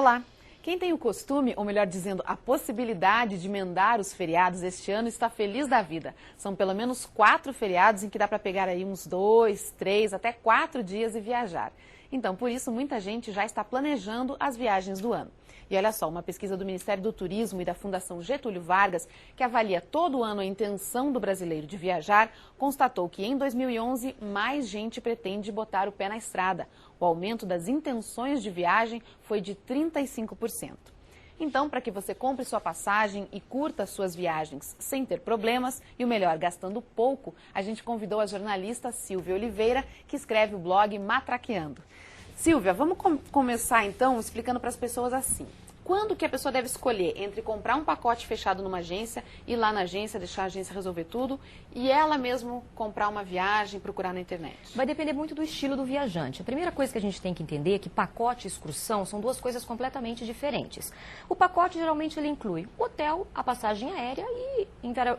Olá! Quem tem o costume, ou melhor dizendo, a possibilidade de emendar os feriados este ano está feliz da vida. São pelo menos 4 feriados em que dá para pegar aí uns 2, 3, até 4 dias e viajar. Então, por isso, muita gente já está planejando as viagens do ano. E olha só, uma pesquisa do Ministério do Turismo e da Fundação Getúlio Vargas, que avalia todo ano a intenção do brasileiro de viajar, constatou que em 2011 mais gente pretende botar o pé na estrada. O aumento das intenções de viagem foi de 35%. Então, para que você compre sua passagem e curta suas viagens sem ter problemas e o melhor, gastando pouco, a gente convidou a jornalista Silvia Oliveira, que escreve o blog Matraqueando. Silvia, vamos começar então explicando para as pessoas assim. Quando que a pessoa deve escolher entre comprar um pacote fechado numa agência, ir lá na agência, deixar a agência resolver tudo, e ela mesmo comprar uma viagem, procurar na internet? Vai depender muito do estilo do viajante. A primeira coisa que a gente tem que entender é que pacote e excursão são duas coisas completamente diferentes. O pacote geralmente ele inclui o hotel, a passagem aérea e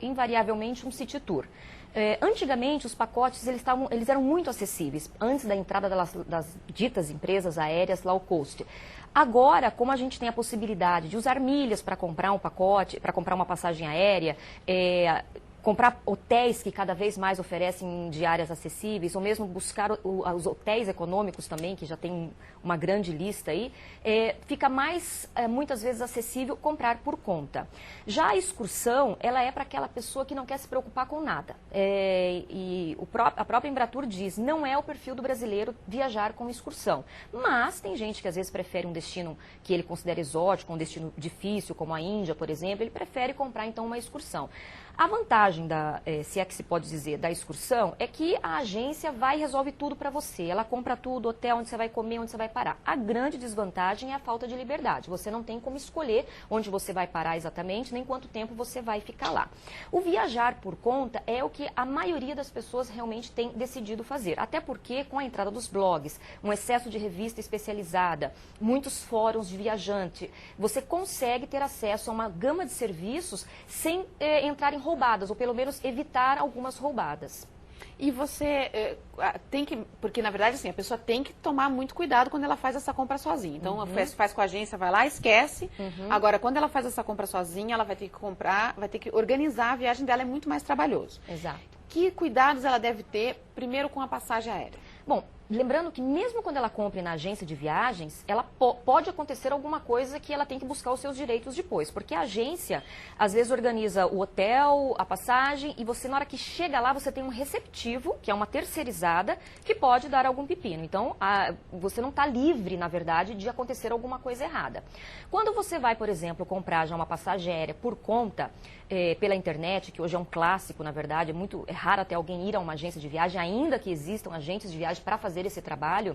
invariavelmente um city tour. Antigamente, os pacotes eles eram muito acessíveis, antes da entrada das ditas empresas aéreas low cost. Agora, como a gente tem a possibilidade de usar milhas para comprar um pacote, para comprar uma passagem aérea, comprar hotéis que cada vez mais oferecem diárias acessíveis, ou mesmo buscar os hotéis econômicos também, que já tem uma grande lista aí, fica mais, muitas vezes, acessível comprar por conta. Já a excursão, ela é para aquela pessoa que não quer se preocupar com nada. A própria Embratur diz, não é o perfil do brasileiro viajar com excursão. Mas tem gente que às vezes prefere um destino que ele considera exótico, um destino difícil, como a Índia, por exemplo, ele prefere comprar então uma excursão. A vantagem, se é que se pode dizer, da excursão é que a agência vai e resolve tudo para você. Ela compra tudo, hotel, onde você vai comer, onde você vai parar. A grande desvantagem é a falta de liberdade. Você não tem como escolher onde você vai parar exatamente, nem quanto tempo você vai ficar lá. O viajar por conta é o que a maioria das pessoas realmente tem decidido fazer. Até porque, com a entrada dos blogs, um excesso de revista especializada, muitos fóruns de viajante, você consegue ter acesso a uma gama de serviços sem entrar em roubadas, ou pelo menos evitar algumas roubadas. E você tem que, porque na verdade assim, a pessoa tem que tomar muito cuidado quando ela faz essa compra sozinha. Então, faz com a agência, vai lá, esquece. Agora, quando ela faz essa compra sozinha, ela vai ter que comprar, vai ter que organizar a viagem dela, é muito mais trabalhoso. Exato. Que cuidados ela deve ter, primeiro com a passagem aérea? Bom, lembrando que mesmo quando ela compre na agência de viagens, ela pode acontecer alguma coisa que ela tem que buscar os seus direitos depois. Porque a agência, às vezes, organiza o hotel, a passagem, e você, na hora que chega lá, você tem um receptivo, que é uma terceirizada, que pode dar algum pepino. Então, você não está livre, na verdade, de acontecer alguma coisa errada. Quando você vai, por exemplo, comprar já uma passagem aérea por conta, pela internet, que hoje é um clássico, na verdade, é raro até alguém ir a uma agência de viagem, ainda que existam agentes de viagem para fazer esse trabalho,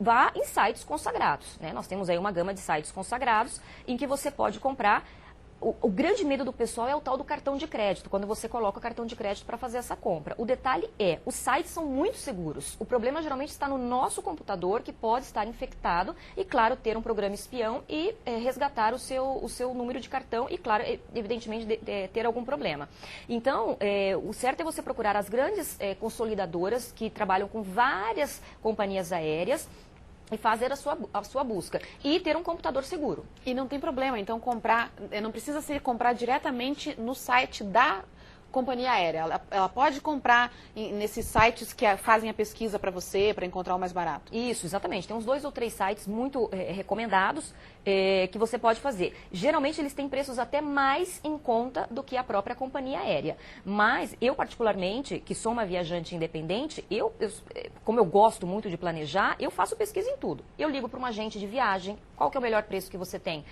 vá em sites consagrados, né? Nós temos aí uma gama de sites consagrados em que você pode comprar. O grande medo do pessoal é o tal do cartão de crédito, quando você coloca o cartão de crédito para fazer essa compra. O detalhe é, os sites são muito seguros. O problema geralmente está no nosso computador, que pode estar infectado e, claro, ter um programa espião e resgatar o seu número de cartão e, claro, evidentemente, ter algum problema. Então, o certo é você procurar as grandes consolidadoras que trabalham com várias companhias aéreas, e fazer a sua busca. E ter um computador seguro. E não tem problema, então não precisa ser comprar diretamente no site da companhia aérea. Ela pode comprar nesses sites que fazem a pesquisa para você, para encontrar o mais barato. Isso, exatamente. Tem uns 2 ou 3 sites muito recomendados que você pode fazer. Geralmente eles têm preços até mais em conta do que a própria companhia aérea. Mas eu, particularmente, que sou uma viajante independente, como eu gosto muito de planejar, eu faço pesquisa em tudo. Eu ligo para um agente de viagem, qual que é o melhor preço que você tem?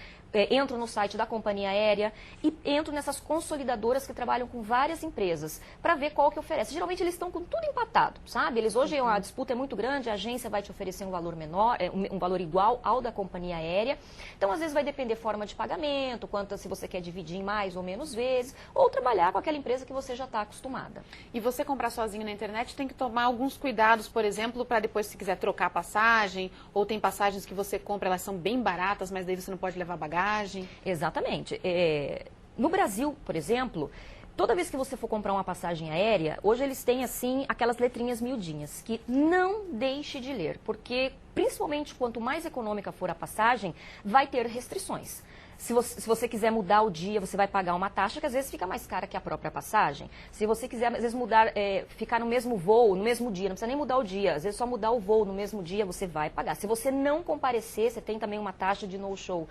Entro no site da companhia aérea e entro nessas consolidadoras que trabalham com várias empresas para ver qual que oferece. Geralmente eles estão com tudo empatado, sabe? Hoje a disputa é muito grande, a agência vai te oferecer um valor menor, um valor igual ao da companhia aérea. Então, às vezes vai depender forma de pagamento, se você quer dividir em mais ou menos vezes, ou trabalhar com aquela empresa que você já está acostumada. E você comprar sozinho na internet tem que tomar alguns cuidados, por exemplo, para depois, se quiser trocar passagem, ou tem passagens que você compra, elas são bem baratas, mas daí você não pode levar bagagem. Exatamente. No Brasil, por exemplo, Toda vez que você for comprar uma passagem aérea, hoje eles têm, assim, aquelas letrinhas miudinhas, que não deixe de ler, porque, principalmente, quanto mais econômica for a passagem, vai ter restrições. Se você quiser mudar o dia, você vai pagar uma taxa que às vezes fica mais cara que a própria passagem. Se você quiser, às vezes, mudar, ficar no mesmo voo, no mesmo dia, não precisa nem mudar o dia, às vezes só mudar o voo no mesmo dia, você vai pagar. Se você não comparecer, você tem também uma taxa de no-show.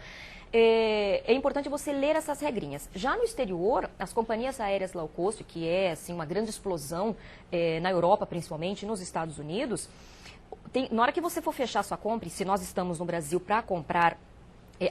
É importante você ler essas regrinhas. Já no exterior, as companhias aéreas low cost, que é assim, uma grande explosão na Europa, principalmente, nos Estados Unidos, na hora que você for fechar sua compra, e se nós estamos no Brasil para comprar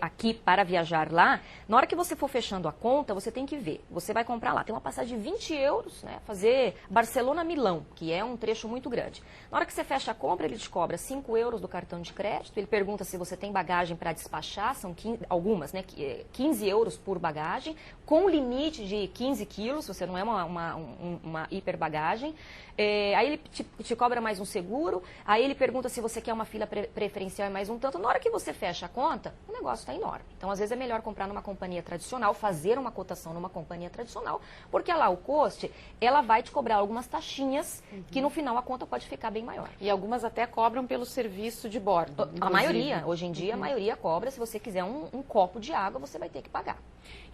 aqui para viajar lá, na hora que você for fechando a conta, você tem que ver. Você vai comprar lá, tem uma passagem de 20 euros, né? Fazer Barcelona-Milão, que é um trecho muito grande. Na hora que você fecha a compra, ele te cobra 5 euros do cartão de crédito, ele pergunta se você tem bagagem para despachar, são algumas, né? 15 euros por bagagem, com limite de 15 quilos, você não é uma hiperbagagem. Aí ele te cobra mais um seguro, aí ele pergunta se você quer uma fila preferencial e mais um tanto. Na hora que você fecha a conta, o negócio está enorme. Então, às vezes, é melhor comprar numa companhia tradicional, fazer uma cotação numa companhia tradicional, porque lá o cost, ela vai te cobrar algumas taxinhas, que no final a conta pode ficar bem maior. E algumas até cobram pelo serviço de bordo. A maioria, hoje em dia, a maioria cobra. Se você quiser um copo de água, você vai ter que pagar.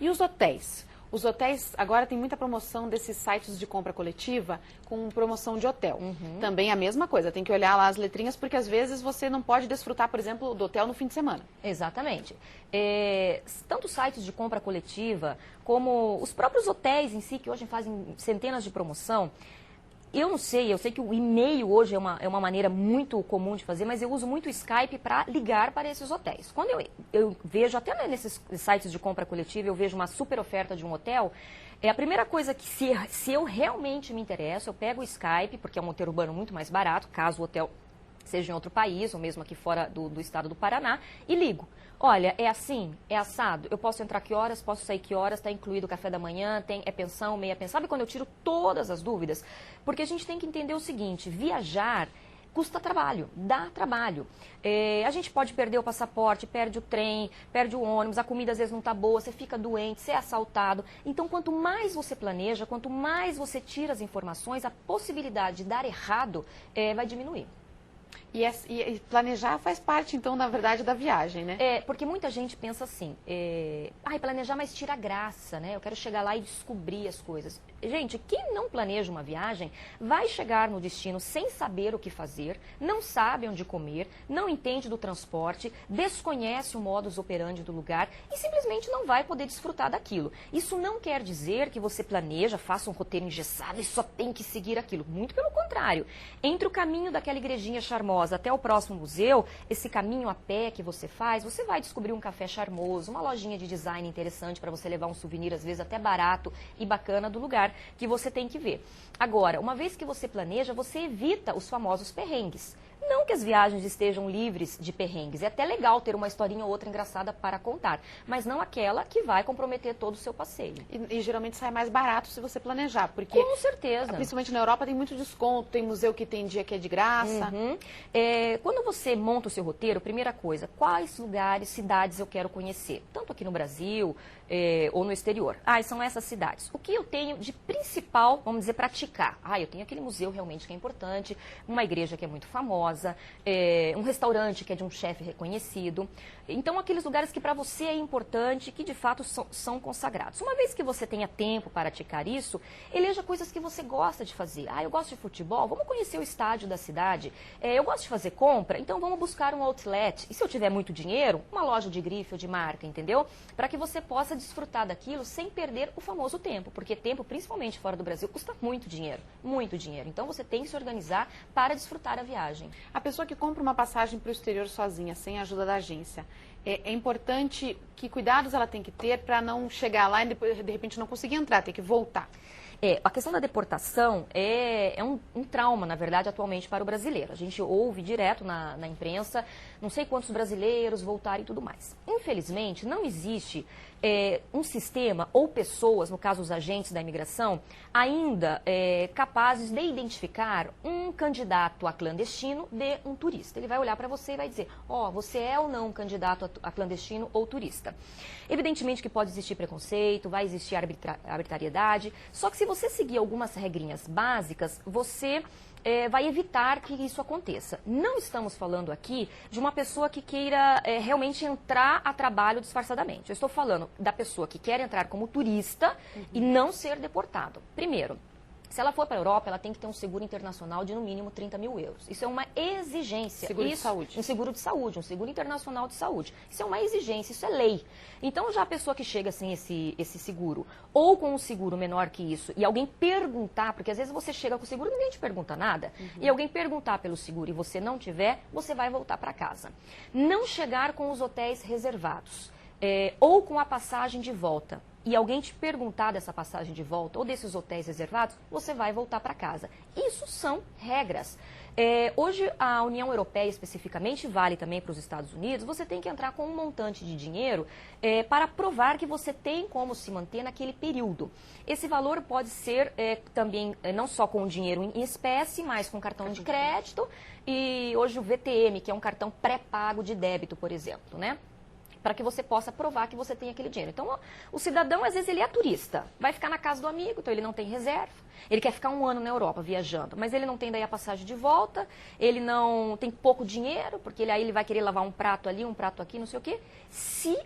E os hotéis? Os hotéis, agora tem muita promoção desses sites de compra coletiva com promoção de hotel. Também a mesma coisa, tem que olhar lá as letrinhas, porque às vezes você não pode desfrutar, por exemplo, do hotel no fim de semana. Exatamente. Tanto sites de compra coletiva, como os próprios hotéis em si, que hoje fazem centenas de promoção. Eu sei que o e-mail hoje é uma maneira muito comum de fazer, mas eu uso muito o Skype para ligar para esses hotéis. Quando eu vejo, até nesses sites de compra coletiva, eu vejo uma super oferta de um hotel, a primeira coisa que, se eu realmente me interesso, eu pego o Skype, porque é um roteiro urbano muito mais barato, caso o hotel seja em outro país, ou mesmo aqui fora do estado do Paraná, e ligo. Olha, é assim, é assado, eu posso entrar que horas, posso sair que horas, está incluído o café da manhã, é pensão, meia pensão. Sabe quando eu tiro todas as dúvidas? Porque a gente tem que entender o seguinte, viajar custa trabalho, dá trabalho. A gente pode perder o passaporte, perde o trem, perde o ônibus, a comida às vezes não está boa, você fica doente, você é assaltado. Então, quanto mais você planeja, quanto mais você tira as informações, a possibilidade de dar errado vai diminuir. E planejar faz parte, então, na verdade, da viagem, né? Porque muita gente pensa assim, planejar, mas tira a graça, né? Eu quero chegar lá e descobrir as coisas. Gente, quem não planeja uma viagem vai chegar no destino sem saber o que fazer, não sabe onde comer, não entende do transporte, desconhece o modus operandi do lugar e simplesmente não vai poder desfrutar daquilo. Isso não quer dizer que você planeja, faça um roteiro engessado e só tem que seguir aquilo. Muito pelo contrário. Entre o caminho daquela igrejinha charmosa até o próximo museu, esse caminho a pé que você faz, você vai descobrir um café charmoso, uma lojinha de design interessante para você levar um souvenir, às vezes até barato e bacana do lugar que você tem que ver. Agora, uma vez que você planeja, você evita os famosos perrengues. Não que as viagens estejam livres de perrengues, é até legal ter uma historinha ou outra engraçada para contar, mas não aquela que vai comprometer todo o seu passeio. E geralmente sai mais barato se você planejar, porque... Com certeza. Principalmente na Europa tem muito desconto, tem museu que tem dia que é de graça. Quando você monta o seu roteiro, primeira coisa, quais lugares, cidades eu quero conhecer? Tanto aqui no Brasil ou no exterior. São essas cidades. O que eu tenho de principal, vamos dizer, praticar? Eu tenho aquele museu realmente que é importante, uma igreja que é muito famosa, um restaurante que é de um chefe reconhecido. Então, aqueles lugares que para você é importante, que de fato são consagrados. Uma vez que você tenha tempo para praticar isso, eleja coisas que você gosta de fazer. Eu gosto de futebol, vamos conhecer o estádio da cidade. Eu gosto de fazer compra, então vamos buscar um outlet. E se eu tiver muito dinheiro, uma loja de grife ou de marca, entendeu? Para que você possa desfrutar daquilo sem perder o famoso tempo. Porque tempo, principalmente fora do Brasil, custa muito dinheiro. Muito dinheiro. Então, você tem que se organizar para desfrutar a viagem. A pessoa que compra uma passagem para o exterior sozinha, sem a ajuda da agência, é importante, que cuidados ela tem que ter para não chegar lá e depois, de repente, não conseguir entrar, ter que voltar? A questão da deportação é um trauma, na verdade, atualmente para o brasileiro. A gente ouve direto na imprensa, não sei quantos brasileiros voltaram e tudo mais. Infelizmente, não existe um sistema ou pessoas, no caso os agentes da imigração, ainda capazes de identificar um candidato a clandestino de um turista. Ele vai olhar para você e vai dizer, você é ou não um candidato a clandestino ou turista. Evidentemente que pode existir preconceito, vai existir arbitrariedade, só que se você seguir algumas regrinhas básicas, você vai evitar que isso aconteça. Não estamos falando aqui de uma pessoa que queira realmente entrar a trabalho disfarçadamente. Eu estou falando da pessoa que quer entrar como turista e não ser deportado. Primeiro, se ela for para a Europa, ela tem que ter um seguro internacional de no mínimo 30 mil euros. Isso é uma exigência. Seguro de saúde. Um seguro de saúde, um seguro internacional de saúde. Isso é uma exigência, isso é lei. Então, já a pessoa que chega sem esse seguro, ou com um seguro menor que isso, e alguém perguntar, porque às vezes você chega com o seguro e ninguém te pergunta nada, e alguém perguntar pelo seguro e você não tiver, você vai voltar para casa. Não chegar com os hotéis reservados, ou com a passagem de volta, e alguém te perguntar dessa passagem de volta ou desses hotéis reservados, você vai voltar para casa. Isso são regras. Hoje, a União Europeia, especificamente, vale também para os Estados Unidos, você tem que entrar com um montante de dinheiro para provar que você tem como se manter naquele período. Esse valor pode ser também, não só com dinheiro em espécie, mas com cartão de crédito e hoje o VTM, que é um cartão pré-pago de débito, por exemplo, né? Para que você possa provar que você tem aquele dinheiro. Então, o cidadão, às vezes, ele é turista, vai ficar na casa do amigo, então ele não tem reserva, ele quer ficar um ano na Europa viajando, mas ele não tem daí a passagem de volta, ele não tem pouco dinheiro, porque aí ele vai querer lavar um prato ali, um prato aqui, não sei o quê. Se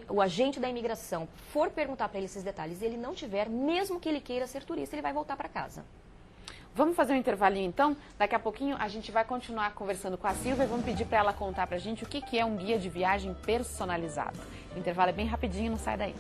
o agente da imigração for perguntar para ele esses detalhes e ele não tiver, mesmo que ele queira ser turista, ele vai voltar para casa. Vamos fazer um intervalinho então? Daqui a pouquinho a gente vai continuar conversando com a Silvia e vamos pedir para ela contar para a gente o que é um guia de viagem personalizado. O intervalo é bem rapidinho, não sai daí.